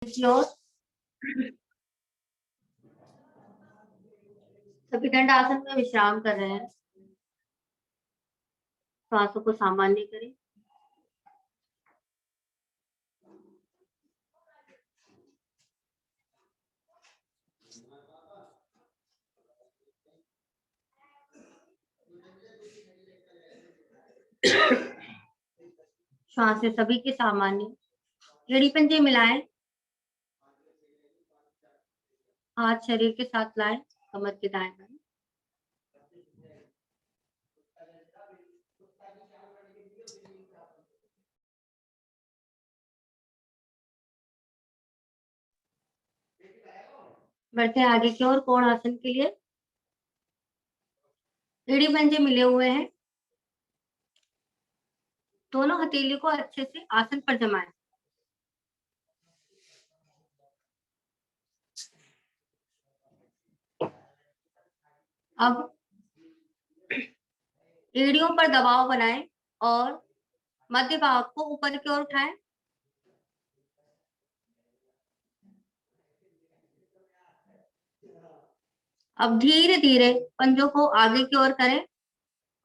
की ओर सभी दंड आसन में विश्राम कर रहे हैं। श्वासों को सामान्य करें। श्वासें सभी की सामान्य। एड़ी पंजे मिलाएं। हाथ शरीर के साथ लाएं, कमर के दाएं बाएं। बढ़ते हैं आगे की ओर कोण आसन के लिए। एड़ी पंजे मिले हुए हैं। दोनों हथेली को अच्छे से आसन पर जमाएं। अब एड़ियों पर दबाव बनाएं और मध्य भाग को ऊपर की ओर उठाएं। अब धीरे धीरे पंजों को आगे की ओर करें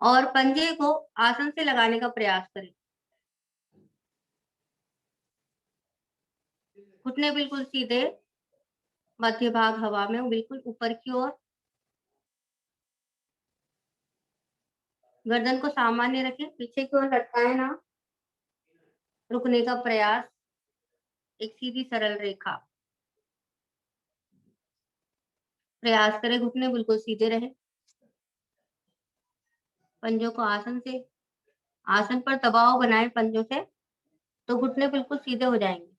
और पंजे को आसन से लगाने का प्रयास करें। घुटने बिल्कुल सीधे, मध्य भाग हवा में बिल्कुल ऊपर की ओर। गर्दन को सामान्य रखें, पीछे की ओर लटकाएं ना। रुकने का प्रयास, एक सीधी सरल रेखा। प्रयास करें घुटने बिल्कुल सीधे रहे। पंजों को आसन पर दबाव बनाएं पंजों से, तो घुटने बिल्कुल सीधे हो जाएंगे।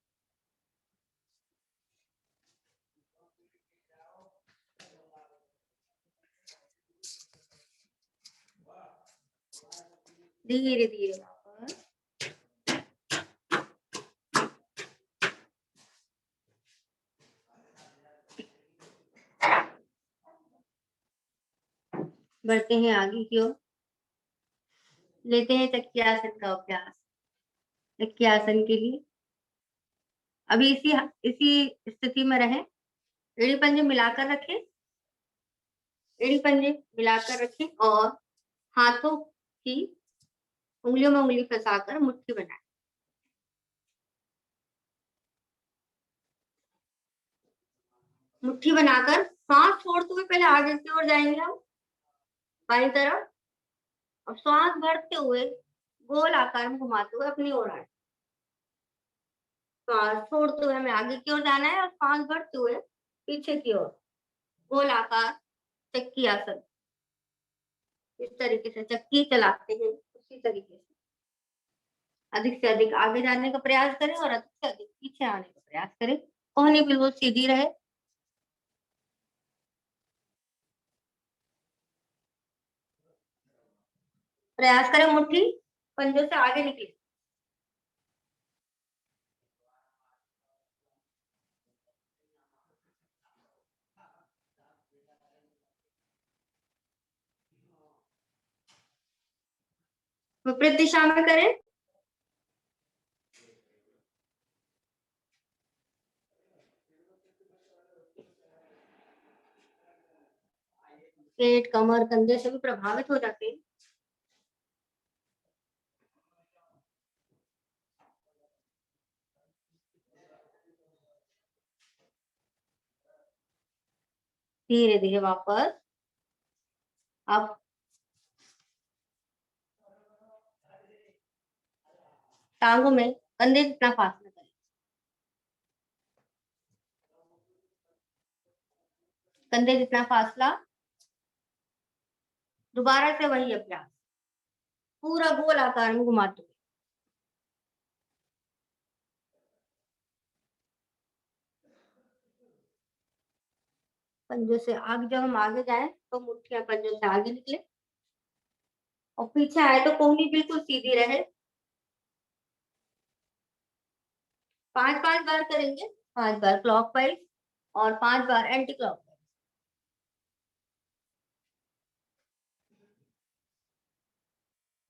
धीरे धीरे वापस। बढ़ते हैं आगे की ओर। लेते हैं चक्की आसन का अभ्यास। चक्की आसन के लिए अभी इसी इसी स्थिति में रहें। एड़ी पंजे मिलाकर रखें। एड़ी पंजे मिलाकर रखें और हाथों की उंगलियों में उंगली फंसाकर मुट्ठी बनाएं। मुट्ठी बनाकर सांस छोड़ते हुए पहले आगे की ओर जाएंगे हम, बाईं तरफ। और श्वास भरते हुए गोल आकार में घुमाते हुए अपनी ओर आए। श्वास छोड़ते हुए हमें आगे की ओर जाना है और श्वास भरते हुए पीछे की ओर, गोल आकार चक्की आसन। इस तरीके से चक्की चलाते हैं, उसी तरीके से अधिक से अधिक आगे जाने का प्रयास करें और अधिक से अधिक पीछे आने का प्रयास करें। कोहनी बिल्कुल सीधी रहे। प्रयास करें मुट्ठी पंजों से आगे निकले। विपरीत दिशा में करें। पेट, कमर, कंधे सभी प्रभावित हो जाते हैं। धीरे धीरे वापस। अब टांगों में कंधे जितना फासला करें। कंधे जितना फासला। दोबारा से वही अभ्यास, पूरा गोल आकार में घुमाते हुए। पंजों से आगे, जब हम आगे जाएं तो मुट्ठियां पंजों से आगे निकले और पीछे आए तो कोहनी बिल्कुल सीधी रहे। 5 बार करेंगे। 5 बार क्लॉकवाइज और 5 बार एंटी क्लॉकवाइज।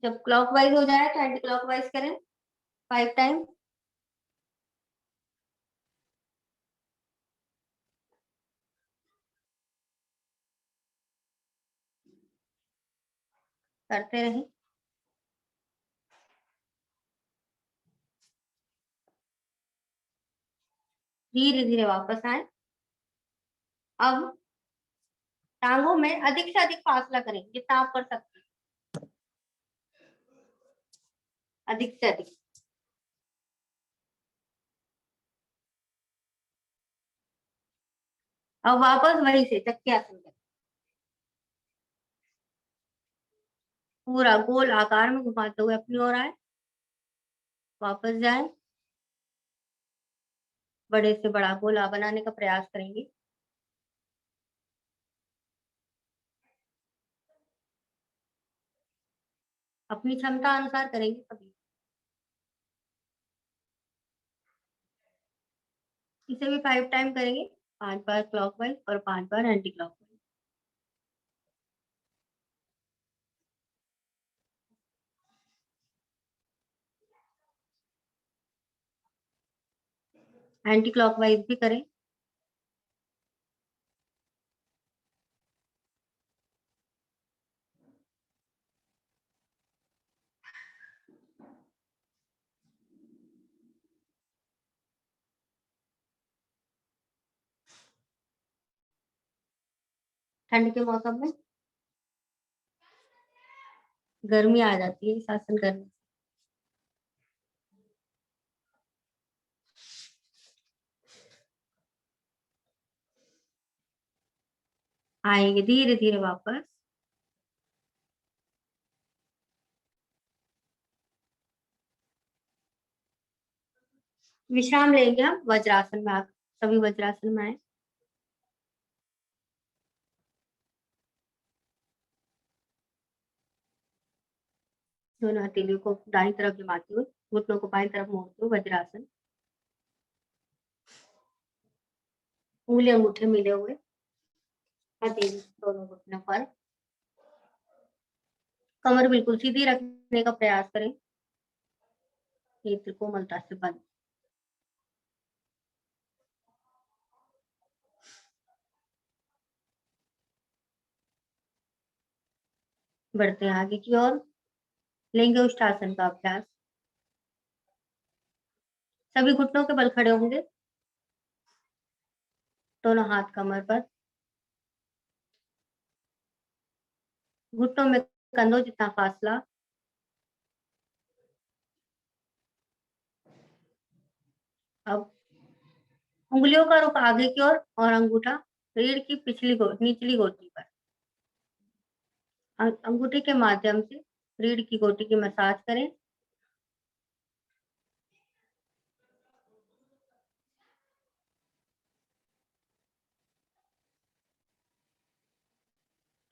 जब क्लॉकवाइज हो जाए तो एंटी क्लॉकवाइज करें 5 टाइम। करते रहें। धीरे धीरे वापस आए। अब टांगों में अधिक से अधिक फासला करें, जितना आप कर सकते हैं, अधिक से अधिक। अब वापस वहीं से चक्की आसन करें। पूरा गोल आकार में घुमाते हुए अपनी ओर आए, वापस जाए, बड़े से बड़ा गोला बनाने का प्रयास करेंगे। अपनी क्षमता अनुसार करेंगे कभी। इसे भी 5 टाइम करेंगे, 5 बार क्लॉकवाइज और 5 बार एंटी क्लॉकवाइज। एंटी क्लॉकवाइज भी करें। ठंड के मौसम में गर्मी आ जाती है इस आसन करने से। आएंगे धीरे धीरे वापस। विश्राम लेंगे हम वज्रासन में आकर। सभी वज्रासन में आए। दोनों हथेलियों को दाईं तरफ जमाते हुए, घुटनों को बाईं तरफ मोड़ते हुए वज्रासन। उंगली अंगूठे मिले हुए, हथेली दोनों घुटनों पर। कमर बिल्कुल सीधी रखने का प्रयास करें, नेत्र कोमलता से बंद। बढ़ते हैं आगे की ओर। लेंगे उष्टासन का अभ्यास। सभी घुटनों के बल खड़े होंगे, दोनों हाथ कमर पर, घुटनों में कंधों जितना फासला। अब उंगलियों का रुख आगे की ओर और अंगूठा रीढ़ की निचली गोटी पर। अंगूठे के माध्यम से रीढ़ की गोटी की मसाज करें।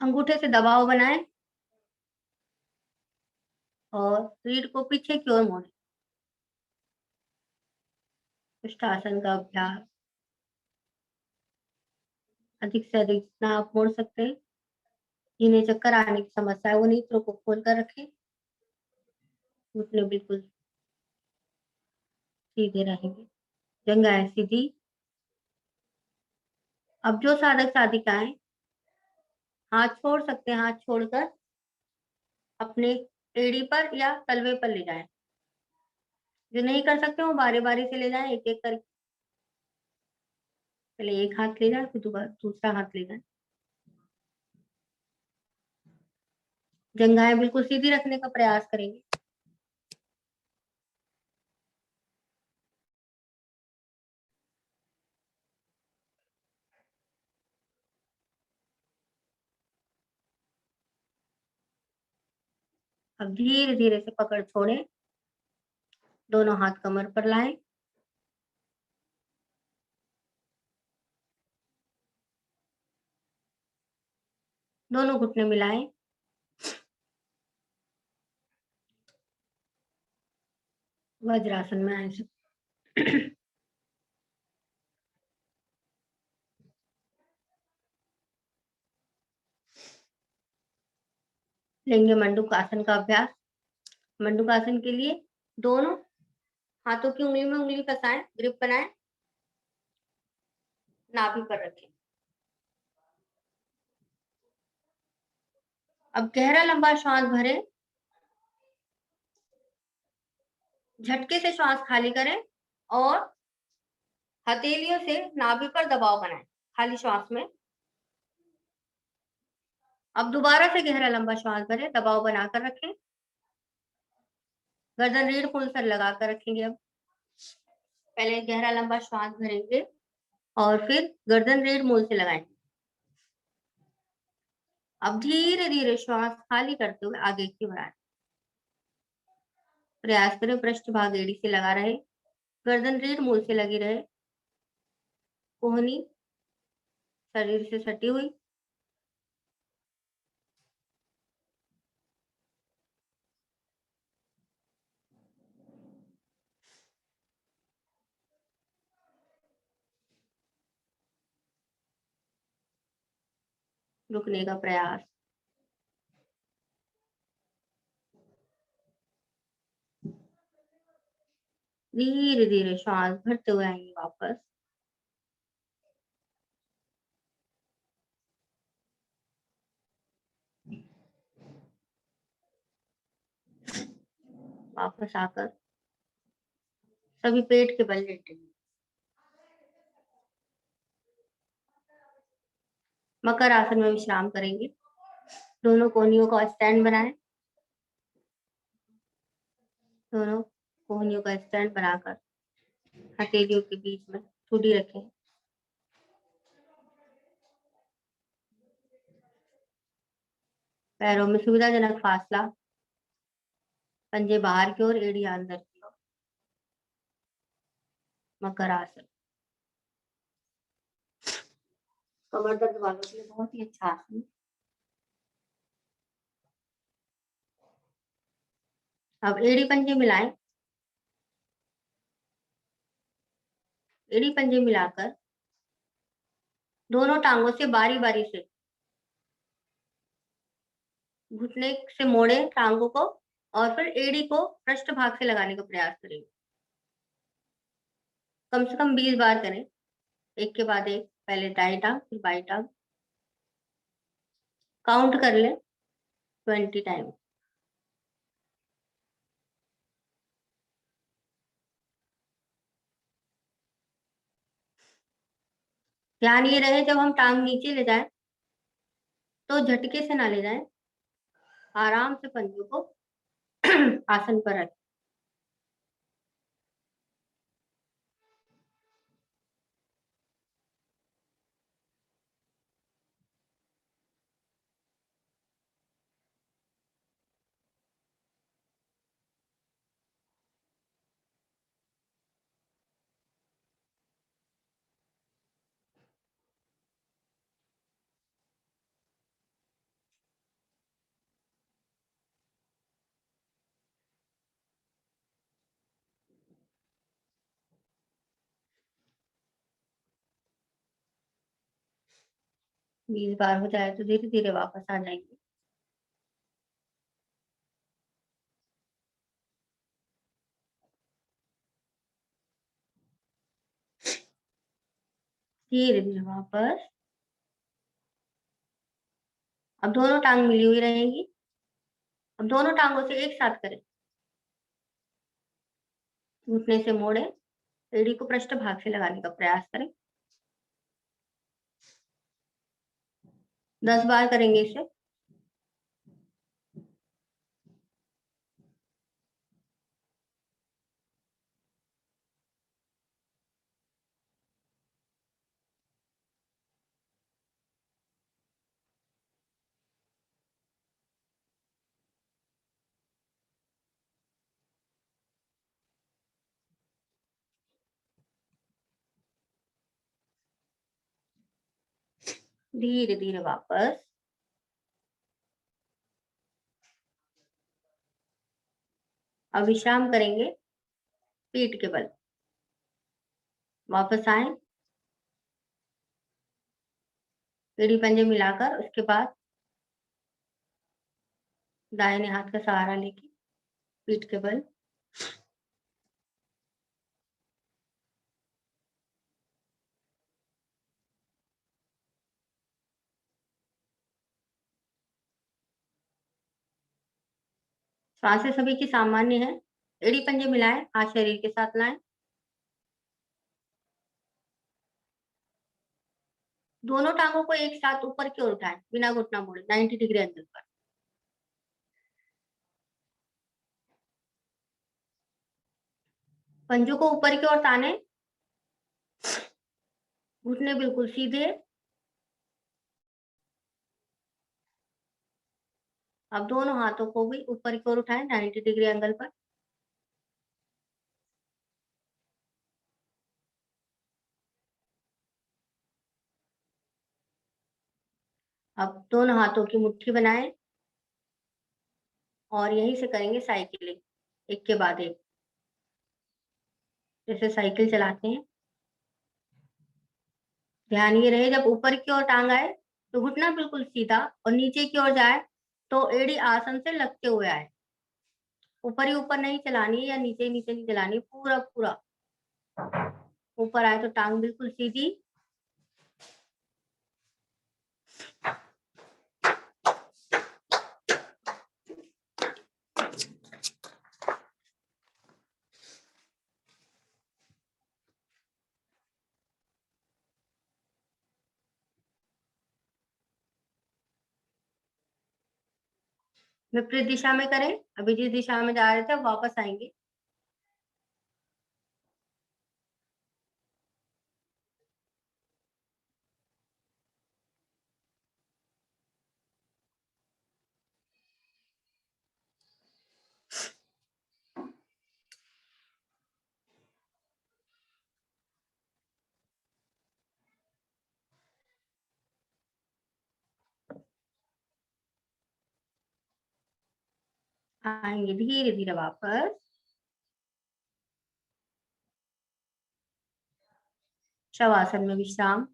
अंगूठे से दबाव बनाएं और रीढ़ को पीछे की ओर मोड़ें। उष्टासन का अभ्यास अधिक से अधिक जितना आप मोड़ सकते हैं। जिन्हें चक्कर आने की समस्या है वो नेत्रों को खोल कर रखें। घुटने बिल्कुल सीधे रहेंगे, जंघाएं सीधी। अब जो साधक साधिकाएं हाथ छोड़ सकते हैं, हाथ छोड़कर अपने एड़ी पर या तलवे पर ले जाएं। जो नहीं कर सकते वो बारी बारी से ले जाएं, एक एक करके। पहले एक हाथ ले जाए, फिर दूसरा हाथ ले जाए। जंघाएं बिल्कुल सीधी रखने का प्रयास करेंगे। अब धीरे धीरे से पकड़ छोड़ें, दोनों हाथ कमर पर लाएं। दोनों घुटने मिलाएं। वज्रासन में आए सब। लेंगे मंडूकासन का अभ्यास। मंडूकासन के लिए दोनों हाथों की उंगली में उंगली फंसाएं, ग्रिप बनाएं, नाभि पर रखें। अब गहरा लंबा श्वास भरें, झटके से श्वास खाली करें और हथेलियों से नाभि पर दबाव बनाएं खाली श्वास में। अब दोबारा से गहरा लंबा श्वास भरें, दबाव बनाकर रखें, गर्दन रीढ़ पुल पर लगाकर रखेंगे। अब पहले गहरा लंबा श्वास भरेंगे और फिर गर्दन रीढ़ मूल से लगाएंगे। अब धीरे धीरे श्वास खाली करते हुए आगे की बढ़ाएं। प्रयास करें पृष्ठ भाग एड़ी से लगा रहे, गर्दन रीढ़ मूल से लगी रहे, कोहनी शरीर से सटी हुई। रुकने का प्रयास। धीरे धीरे श्वास भरते हुए आएंगे वापस। वापस आकर सभी पेट के बल लेटेंगे। मकर आसन में विश्राम करेंगे। दोनों कोहनियों का स्टैंड बनाएं। दोनों कोहनियों का स्टैंड बनाकर हथेलियों के बीच में ठुड्डी रखें। पैरों में सुविधाजनक फासला, पंजे बाहर की ओर, एड़ी अंदर की ओर। मकर आसन कमर दर्द वालों के लिए बहुत ही अच्छा आसन है। अब एड़ी पंजे मिलाएं। एड़ी पंजे मिलाकर दोनों टांगों से बारी बारी से घुटने से मोड़े टांगों को और फिर एड़ी को पृष्ठ भाग से लगाने का प्रयास करेंगे। कम से कम 20 बार करें, एक के बाद एक। पहले दाई टांग फिर बाई टांग, काउंट कर लें 20 टाइम। ध्यान ये रहे जब हम टांग नीचे ले जाएं तो झटके से ना ले जाएं, आराम से पंजों को आसन पर रखें। 20 बार हो जाए तो धीरे धीरे वापस आ जाएंगे। धीरे धीरे वापस। अब दोनों टांग मिली हुई रहेंगी। अब दोनों टांगों से एक साथ करें, घुटने से मोड़े, एड़ी को पृष्ठ भाग से लगाने का प्रयास करें। 10 बार करेंगे इसे। धीरे धीरे वापस। अब विश्राम करेंगे पीठ के बल। वापस आए, एड़ी पंजे मिलाकर, उसके बाद दाहिने हाथ का सहारा लेके पीठ के बल। श्वासें सभी की सामान्य है। एड़ी पंजे मिलाएं, हाथ शरीर के साथ लाएं। दोनों टांगों को एक साथ ऊपर की ओर उठाएं, बिना घुटना मोड़े, 90 डिग्री एंगल पर। पंजों को ऊपर की ओर ताने, घुटने बिल्कुल सीधे। अब दोनों हाथों को भी ऊपर की ओर उठाएं, 90 डिग्री एंगल पर। अब दोनों हाथों की मुट्ठी बनाएं और यहीं से करेंगे साइकिलिंग, एक के बाद एक, जैसे साइकिल चलाते हैं। ध्यान ये रहे, जब ऊपर की ओर टांग आए तो घुटना बिल्कुल सीधा, और नीचे की ओर जाए तो एड़ी आसन से लगते हुए आए। ऊपर ही ऊपर नहीं चलानी है या नीचे ही नीचे नहीं चलानी, पूरा पूरा ऊपर आए तो टांग बिल्कुल सीधी। विपरीत दिशा में करें। अभी जिस दिशा में जा रहे थे वापस आएंगे। आएंगे धीरे धीरे वापस। शवासन में विश्राम।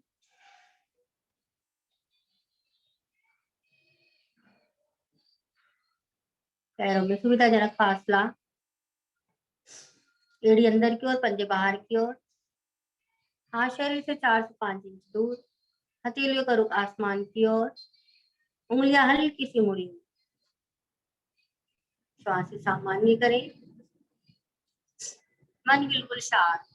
पैरों में सुविधाजनक फासला, एड़ी अंदर की ओर, पंजे बाहर की ओर। हाथ शरीर से 4 से 5 इंच दूर। हथेलियों का रुख आसमान की ओर। उंगलियां हल्की सी मुड़ी हुई। श्वास सामान्य करें। मन बिल्कुल शांत।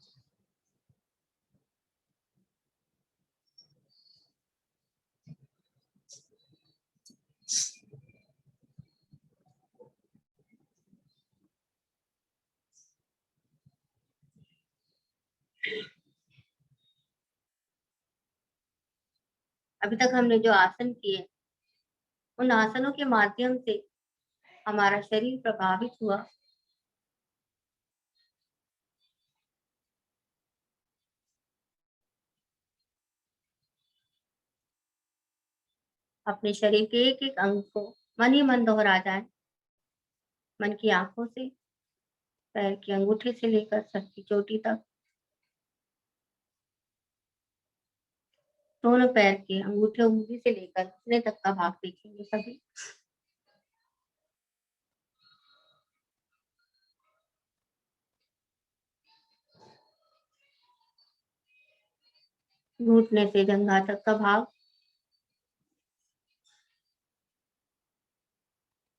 अभी तक हमने जो आसन किए, उन आसनों के माध्यम से हमारा शरीर प्रभावित हुआ। अपने शरीर के एक एक अंग को मन ही मन दोहरा जाए। मन की आंखों से, पैर के अंगूठे से लेकर सर की चोटी तक, दोनों पैर के अंगूठे उंगली से लेकर घुटने तक का भाग देखेंगे सभी। घुटने से जंघा तक का भाग,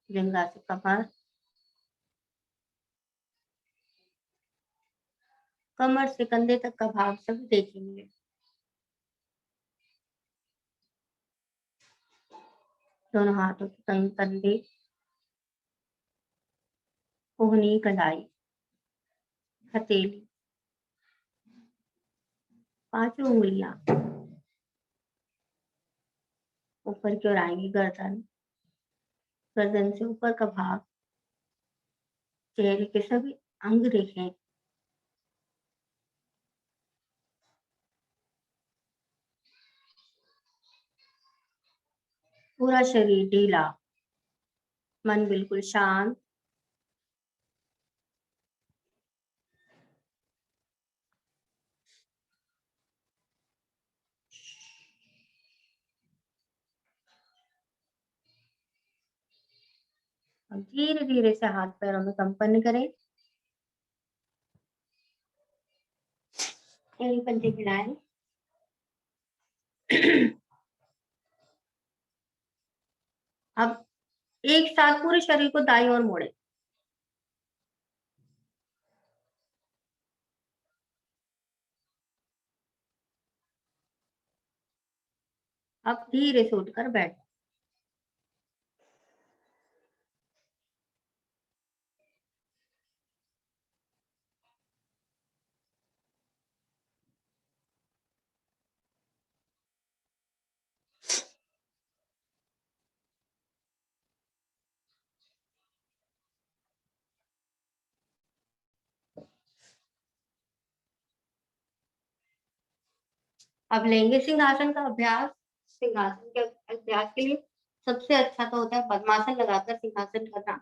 जंघा से कमर, कमर से कंधे तक का भाग सभी देखेंगे। दोनों हाथों के कंधे, कोहनी, कलाई, हथेली, पांचों उंगलियां ऊपर की ओर आएंगी। गर्दन, गर्दन से ऊपर का भाग, चेहरे के सभी अंग देखें। पूरा शरीर ढीला, मन बिल्कुल शांत। अब धीरे धीरे से हाथ पैरों में कंपन करें। एड़ी पंजे हिलाएं। अब एक साथ पूरे शरीर को दाईं ओर मोड़े। अब धीरे से उठकर बैठ। अब लेंगे सिंहासन का अभ्यास। सिंहासन के अभ्यास के लिए सबसे अच्छा तो होता है पद्मासन लगाकर सिंहासन करना।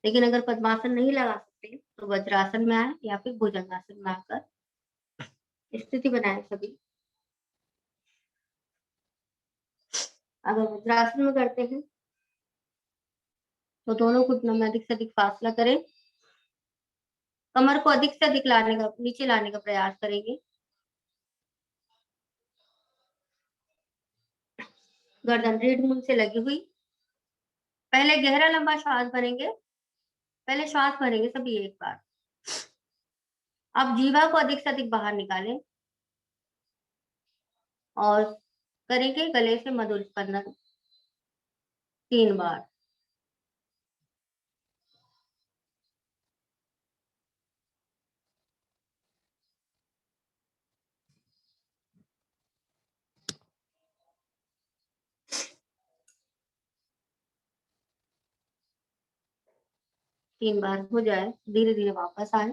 लेकिन अगर पद्मासन नहीं लगा सकते तो वज्रासन में आए या फिर भुजंगासन में आकर स्थिति बनाए सभी। अगर वज्रासन में करते हैं तो दोनों घुटनों में अधिक से अधिक फासला करें। कमर को अधिक से अधिक नीचे लाने का प्रयास करेंगे। गर्दन रीढ़ मुंह से लगी हुई। पहले गहरा लंबा श्वास भरेंगे। पहले श्वास भरेंगे सभी एक बार। अब जीवा को अधिक से अधिक बाहर निकालें और करेंगे गले से मधुर स्पंदन 3 बार। तीन बार हो जाए धीरे धीरे वापस आए।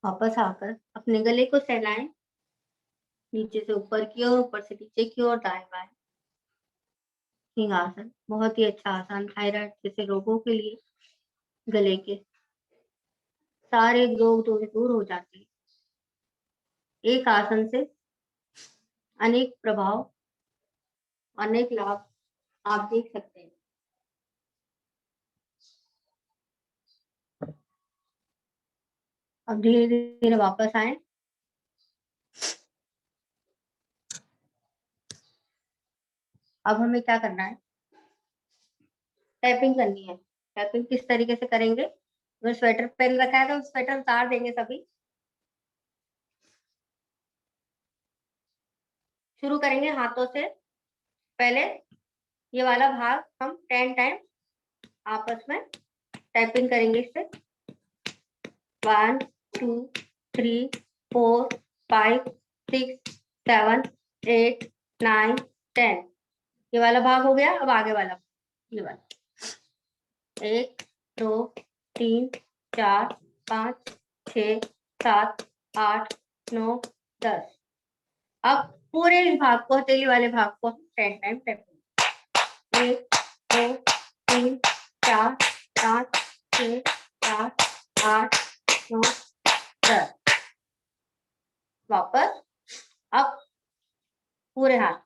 वापस आकर अपने गले को सहलाएं, नीचे से ऊपर की ओर, ऊपर से नीचे की ओर, दाएं बाएं। सिंहासन बहुत ही अच्छा आसान, थायराइड जैसे रोगों के लिए गले के सारे रोग दूर हो जाते हैं। एक आसन से अनेक प्रभाव, अनेक लाभ आप देख सकते हैं। अब धीरे धीरे वापस आए। अब हमें क्या करना है, टैपिंग करनी है। टैपिंग किस तरीके से करेंगे, अगर स्वेटर पहन रखा है तो स्वेटर उतार देंगे सभी। शुरू करेंगे हाथों से। पहले ये वाला भाग हम 10 टाइम आपस में टैपिंग करेंगे इससे। 1 2 3 4 5 6 7 8 9 10। ये वाला भाग हो गया। अब आगे वाला, ये वाला 1 2 3 4 5 6 7 8 9 10। अब पूरे इस भाग को, हथेली वाले भाग को 10 टाइम टैपिंग। 1 2 3 4 5 6 7 8 9 10। वापस। अब पूरे हाथ,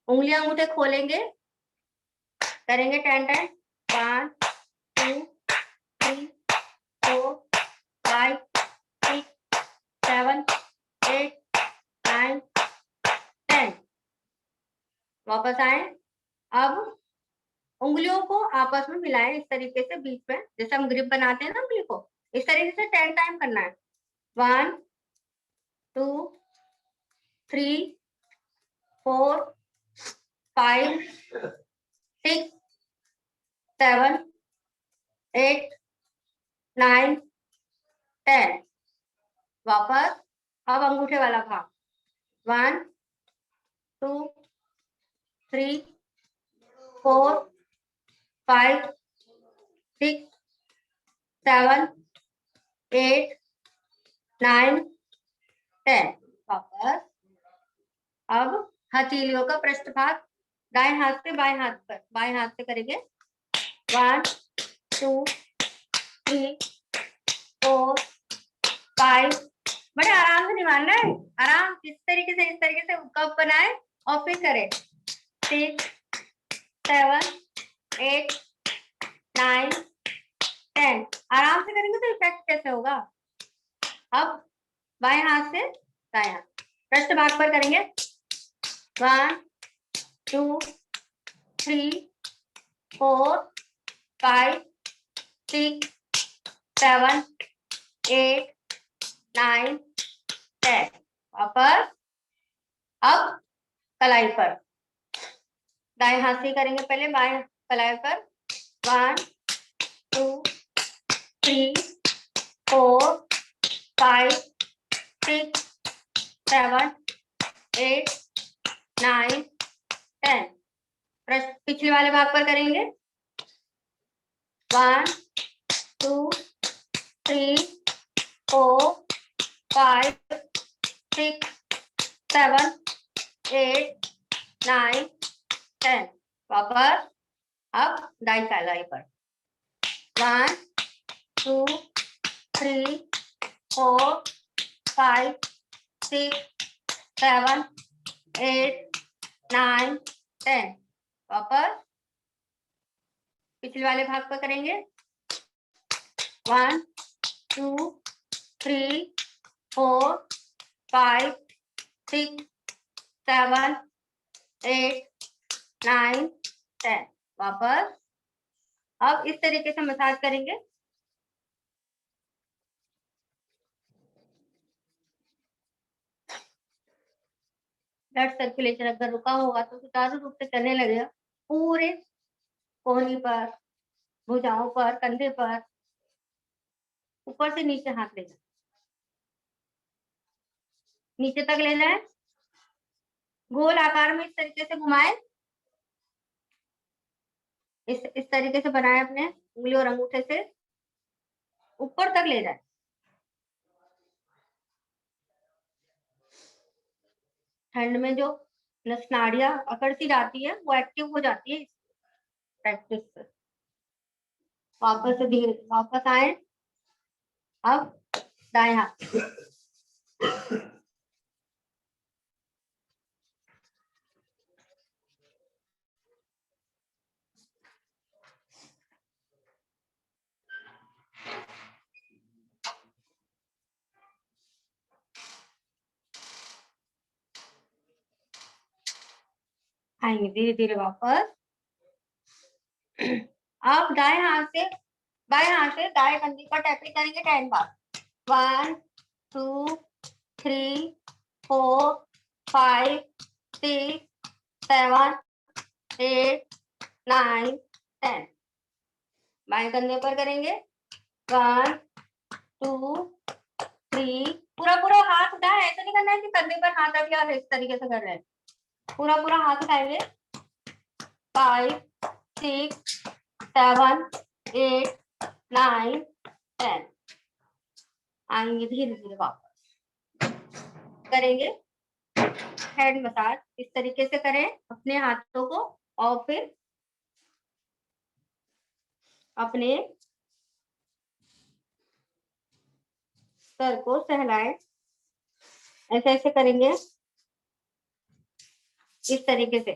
उंगलियां अंगूठे खोलेंगे, करेंगे 10 टाइम। 1 2 3 4 5 6 7 8 9 10। वापस आए। अब उंगलियों को आपस में मिलाएं इस तरीके से, बीच में जैसे हम ग्रिप बनाते हैं ना उंगली को, इस तरीके से 10 टाइम करना है। 1 2 3 4 5 6 7 8 9 10। वापस। अब अंगूठे वाला भाग 1 2 3 4 5 6 7 8 9 10। वापस। अब हथेलियों का पृष्ठभाग दाएं हाथ से बाएं हाथ पर, बाएं हाथ से करेंगे। 1 2 3 4 5। बड़े आराम से नहीं मारना है, आराम इस तरीके से कप बनाए और फिर करें। 6 7 8 9 10। आराम से करेंगे तो इफेक्ट कैसे होगा। अब बाएं हाथ से दाएं हाथ पृष्ठभाग पर करेंगे। 1 2 3 4 5 6 7 8 9 10। वापस अब कलाई पर, दाएं हाथ से करेंगे, पहले बाएं कलाई पर 1 2 3 4 5 6 7 8 9 10। पिछले वाले भाग पर करेंगे 1 2 3 4 5 6 7 8 9 10। वापस अब दाई कलाई पर 1 2 3 4 5 6 7 8 9 10। वापस पिछले वाले भाग पर करेंगे 1 2 3 4 5 6 7 8 9 10। वापस अब इस तरीके से मसाज करेंगे। ब्लड सर्कुलेशन अगर रुका होगा तो सुचारू रूप से चलने लगेगा। पूरे कोहनी पर, भुजाओं पर, कंधे पर, ऊपर से नीचे हाथ ले जाए, नीचे तक ले जाए, गोल आकार में इस तरीके से घुमाए, इस तरीके से बनाए, अपने उंगली और अंगूठे से ऊपर तक ले जाए। ठंड में जो नाड़ियां अकड़ सी जाती है वो एक्टिव हो जाती है प्रैक्टिस से। वापस से धीरे वापस आए। अब दाएं हाथ, आएंगे धीरे धीरे वापस। अब दाएं हाथ से बाएं हाथ से दाएं कंधे पर टैपिंग करेंगे 10 बार। 1 2 3 4 5 6 7 8 9 10। बाएं कंधे पर करेंगे 1 2 3। पूरा पूरा हाथ उठाए, ऐसा नहीं करना है कि कंधे पर हाथ रख लिया और इस तरीके से कर रहे हैं। पूरा पूरा हाथ उठाएंगे 5 6 7 8 9 10। आएंगे धीरे धीरे वापस करेंगे हेड मसाज। इस तरीके से करें अपने हाथों को और फिर अपने सर को सहलाएं। ऐसे ऐसे करेंगे इस तरीके से।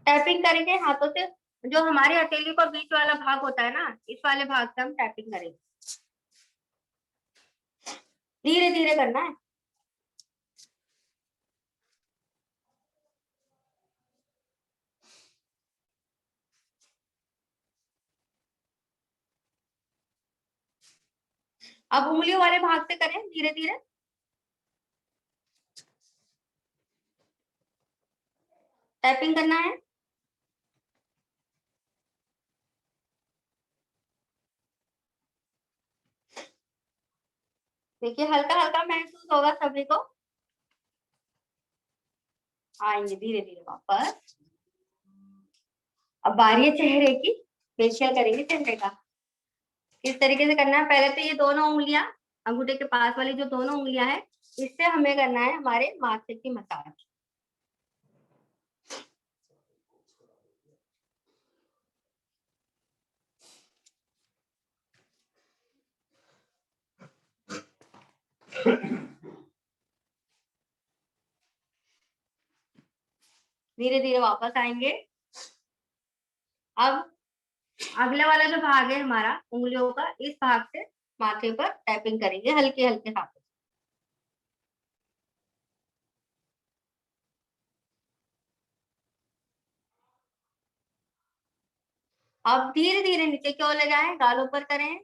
टैपिंग करेंगे हाथों से, जो हमारे हथेली का बीच वाला भाग होता है ना, इस वाले भाग से हम टैपिंग करेंगे। धीरे धीरे करना है। अब उंगलियों वाले भाग से करें धीरे धीरे। टैपिंग करना है। देखिए हल्का हल्का महसूस होगा सभी को। आएंगे धीरे धीरे वापस। अब बारी है चेहरे की। फेशियल करेंगे चेहरे का। किस तरीके से करना है, पहले तो ये दोनों उंगलियां, अंगूठे के पास वाली जो दोनों उंगलियां हैं, इससे हमें करना है हमारे माथे की मसाज। धीरे धीरे वापस आएंगे। अब अगले वाला जो भाग है हमारा उंगलियों का, इस भाग से माथे पर टैपिंग करेंगे हल्के हल्के हाथों। अब धीरे धीरे नीचे क्यों ले जाएं, गालों पर करें।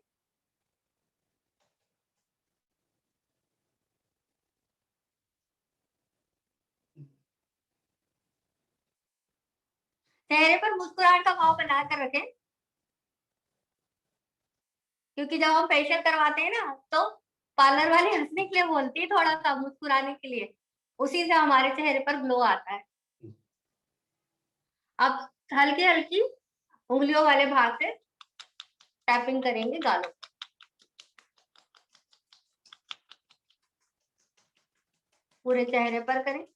चेहरे पर मुस्कुराहट का भाव बनाकर रखें, क्योंकि जब हम फेशियल करवाते हैं ना तो पार्लर वाले हंसने के लिए बोलती है, थोड़ा सा मुस्कुराने के लिए, उसी से हमारे चेहरे पर ग्लो आता है। अब हल्की हल्की उंगलियों वाले भाग से टैपिंग करेंगे गालों, पूरे चेहरे पर करें।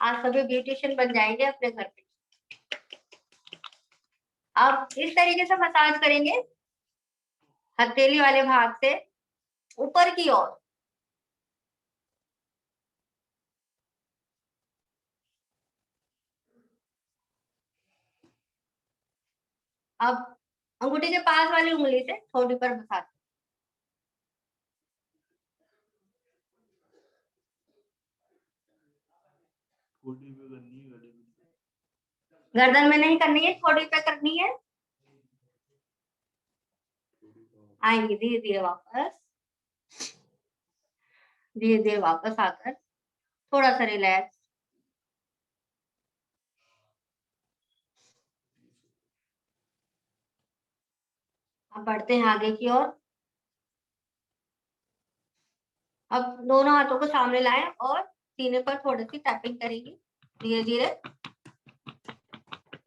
आज सभी ब्यूटिशियन बन जाएंगे अपने घर पे। अब इस तरीके से मसाज करेंगे हथेली वाले भाग से ऊपर की ओर। अब अंगूठी के पास वाली उंगली से ठोड़ी पर मसाज, गर्दन में नहीं करनी है, ठोड़ी पे करनी है। आएंगे धीरे धीरे वापस, धीरे धीरे वापस आकर थोड़ा सा रिलैक्स। अब बढ़ते हैं आगे की ओर। अब दोनों हाथों को सामने लाएं और सीने पर थोड़ी सी टैपिंग करेंगे धीरे धीरे।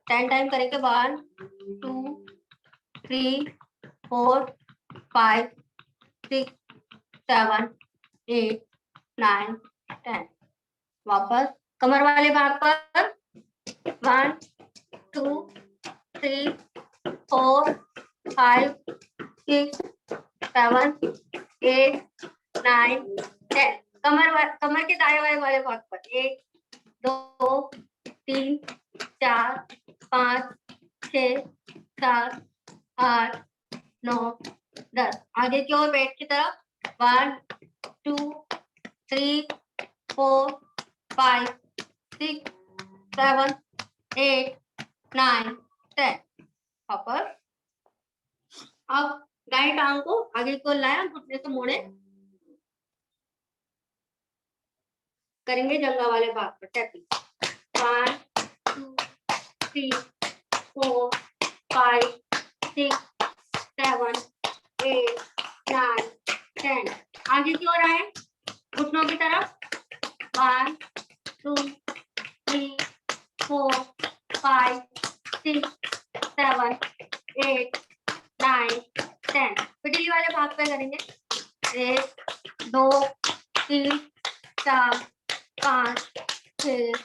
10 टाइम करेंगे। 1 2 3 4 5 6 7 8 9 10। वापस कमर वाले भाग पर 1 2 3 4 5 6 7 8 9 10। कमर के दाएं बाएं वाले भाग पर 1 2 3 4 5 6 7 8 9 10। आगे की ओर पेट की तरफ 1 2 3 4 5 6 7 8 9 10। वापस अब दाएं टांग को आगे की ओर लाया, घुटने से मोड़े, करेंगे जंगा वाले भाग पर टैपिंग। 1 2 3 4 5 6 7 8 9 10। आगे की ओर आए, घुटनों की तरफ 1 2 3 4 5 6 7 8 9 10। पिटली वाले भाग पे करेंगे। 1 2 3 4 5 6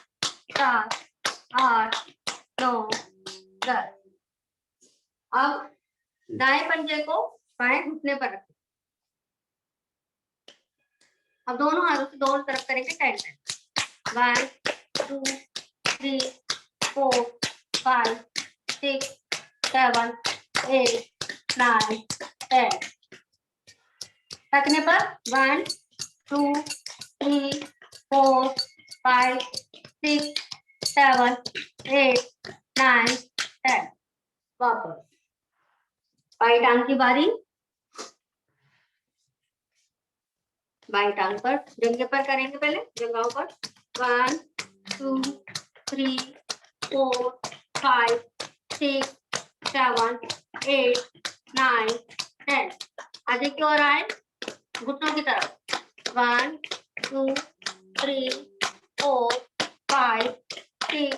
7 8 9 10। अब दाएं पंजे को बाएं घुटने पर रखें। अब दोनों हाथों से दोनों तरफ करेंगे 10 टाइम। 1 2 3 4 5 6 7 8 9 10। थकने पर 1 2 3 4 5 6 7 8 9 10। वापस बाई टांग की बारी। बाई टांग पर जंघे पर करेंगे, पहले जंघाओं पर 1 2 3 4 5 6 7 8 9 10। आगे की ओर आए, घुटनों की तरफ 1 2 3 4 5 6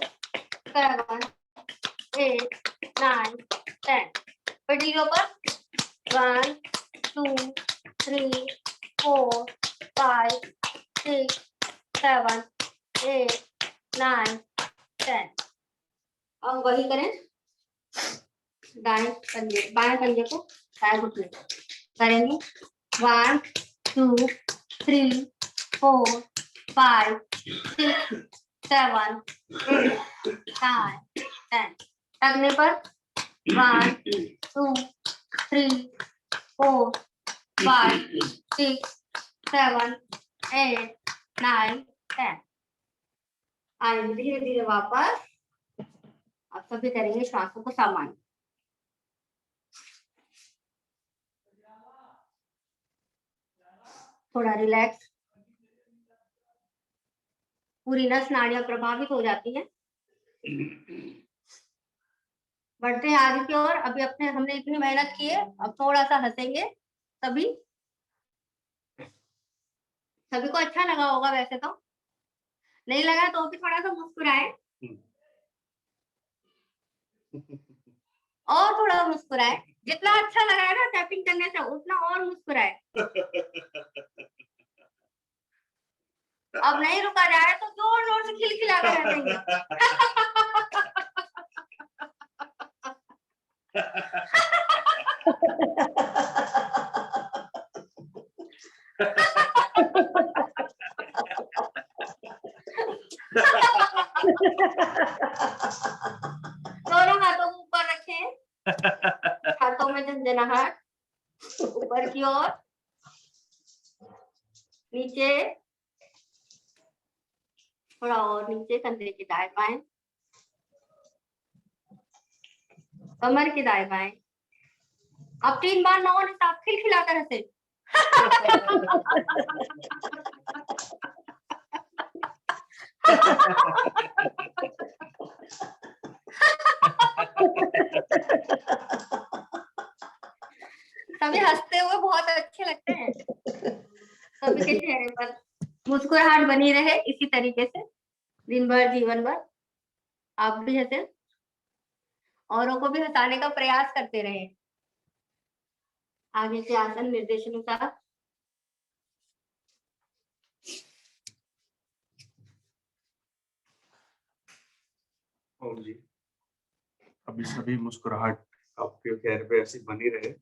7 8 9 10। पीढ़ियों पर 1 2 3 4 5 6 7 8 9 10। अब वही करें, दाएं पंजे बाएं पंजे को दाएं घुटने करेंगे। 1 2 3 4 5 6 7 8 9 10। टगने पर 1 2 3 4 5 6 7, 8, 9, 10। आइए धीरे धीरे वापस। अब सभी करेंगे श्वासों को सामान्य। थोड़ा रिलैक्स। पूरी नस नाड़ियां प्रभावित हो जाती हैं। बढ़ते हैं आगे की ओर। अभी हमने इतनी मेहनत की है, अब थोड़ा सा हंसेंगे। सभी को अच्छा लगा होगा वैसे तो। नहीं लगा तो भी थोड़ा सा मुस्कुराए। और थोड़ा मुस्कुराए। जितना अच्छा लगा है ना टैपिंग करने से, उतना और मुस्कुराए। अब नहीं रुका जाए तो जोर जोर से खिलखिला कर हंसेंगे। दोनों हाथों को ऊपर रखें। हाथों में झंझनाहट। ऊपर की ओर, नीचे, थोड़ा और नीचे, कंधे की दाएं बाएं, कमर की दाएं बाएं। अब 3 बार नॉन स्टॉप खिलखिलाकर हंसे। सभी हंसते हुए बहुत अच्छे लगते हैं। सभी के चेहरे पर मुस्कुराहट बनी रहे इसी तरीके से दिन भर, जीवन भर। आप भी हंसे, औरों को भी हंसाने का प्रयास करते रहे। आगे के आसन निर्देशानुसार। और जी, अभी सभी मुस्कुराहट आपके चेहरे पे ऐसी बनी रहे।